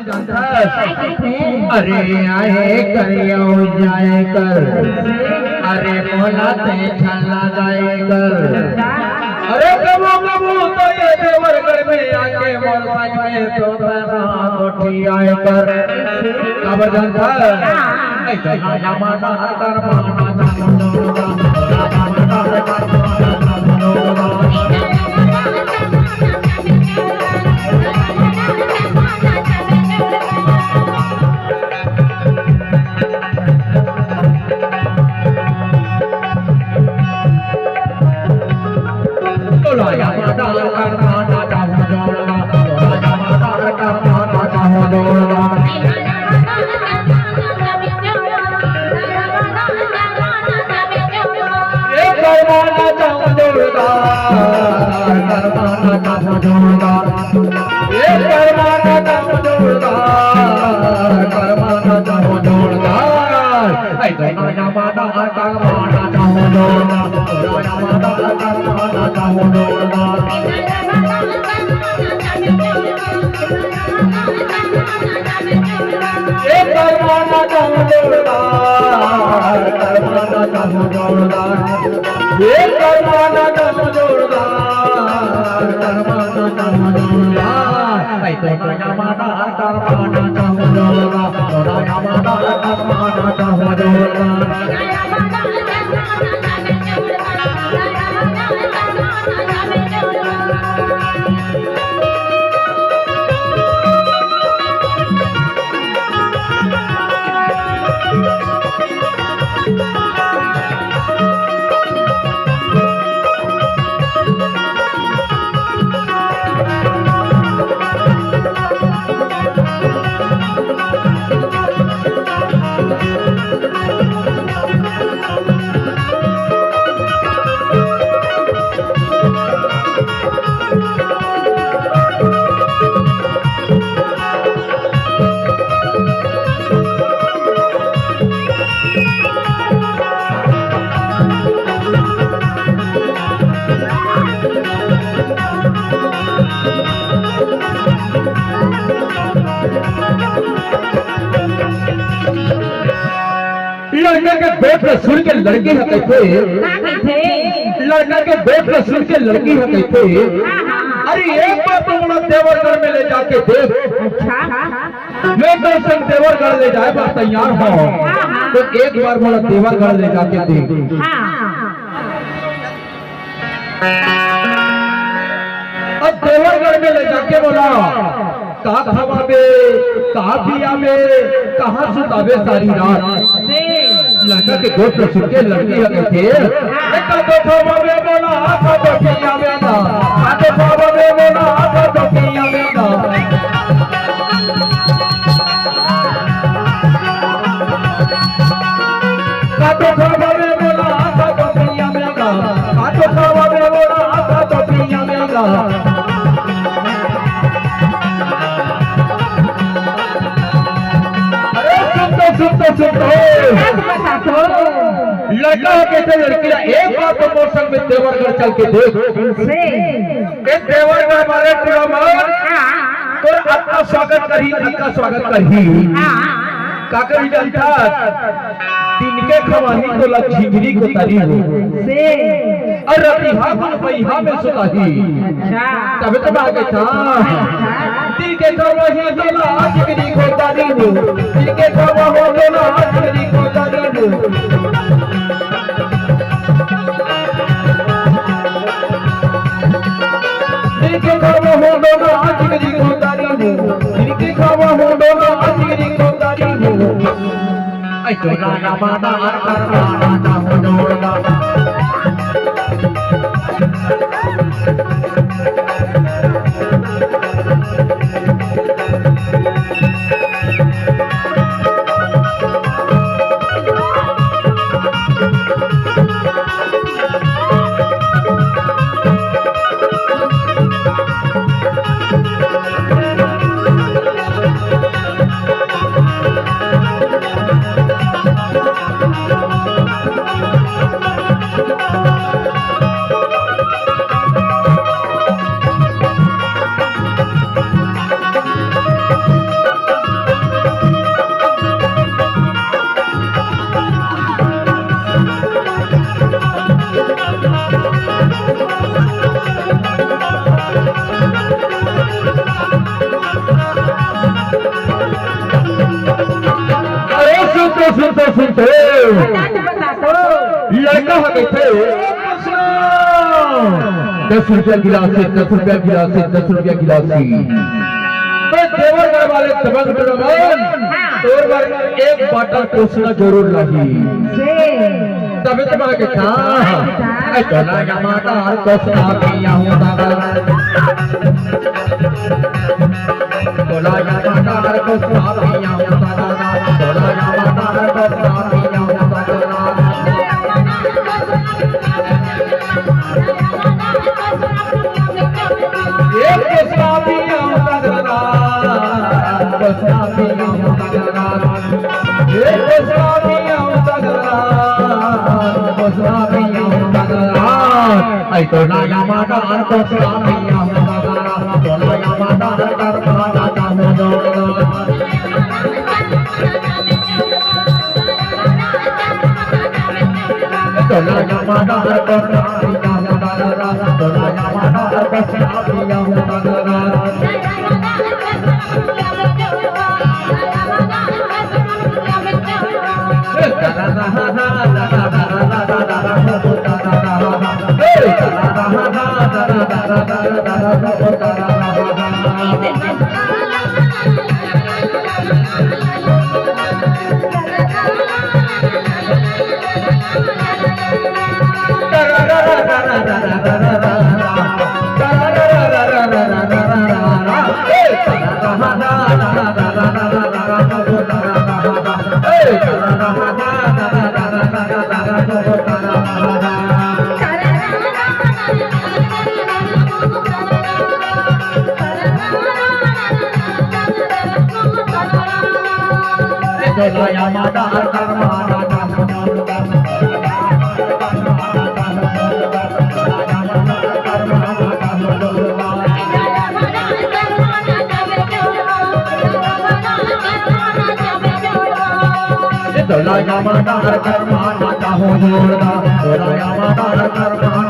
जानता है अरे आए करियो जाए कर अरे बोला ते छल्ला जाए कर अरे कबू कबू तो ये देवरगढ़ में आके मोर पाँच में तो पैसा कोठी आए कर कब जानता है ऐसा ना माना कर माना लड़का के बेट में सुन के लड़की है कहते लड़का के बेट में सुन के लड़की है कहते अरे एक बार तो बोला देवरगढ़ में ले जाके देख मैं दर्शन देवरगढ़ ले जाए बात तैयार हो तो एक बार बोला देवरगढ़ ले जाके देख अब देवरगढ़ में ले जाके बोला कहा खवाबे कहा पियाबे कहाँ सुताबे सारी रात लड़का के गोद में सुन के लड़की है कहते कब खवाबे बोला कब पियाबे ना कब खवाबे बोला कब पियाबे ना कब खवाबे बोला कब पियाबे ना कब खवाबे बोला कब पियाबे ना लड़का कहते लड़की एक बार तो मौसम में देवरगढ़ चल के देख देवरगढ़ वाले तो आपका स्वागत करी आपका स्वागत करी काकर जनता तिनके खवानी को लक्ष्मी को तरी हो और रतिहा को पहिहा में सुताही तब तो बात था तिनके खवाही तो लक्ष्मी को तरी हो तिनके खवा हो तो लक्ष्मी को तरी हो तिनके खवा हो तो लक्ष्मी को तरी हो तिनके खवा हो तो लक्ष्मी को तरी हो ऐसा ना माना करना ना हो जोड़ना कहते 10 रुपया गिलास से 10 रुपया गिलास से 10 रुपया गिलास से तो देवरगढ़ वाले दबंग टोरमन तोर बार एक बाटल कोसना जरूर लगी तबे तो बाके का ऐ चला माता हर कोसना पिया हूं दादा बोला माता हर कोसना पिया हूं दादा बोला माता हर कोसना पिया हूं दादा एक कोसना पिया हूं दादा कोसना पिया हूं दादा एक कोसना पिया हूं दादा कोसना पिया हूं दादा ऐ तो नया माता हर कोसना पिया हूं दादा तो नया माता हर कोसना दादा हो तो नया माता हर कोसना पिया हूं दादा तो नया माता हर कोसना पिया हूं दादा नया माता हर करमाना हो जोड़दा नया माता हर करमाना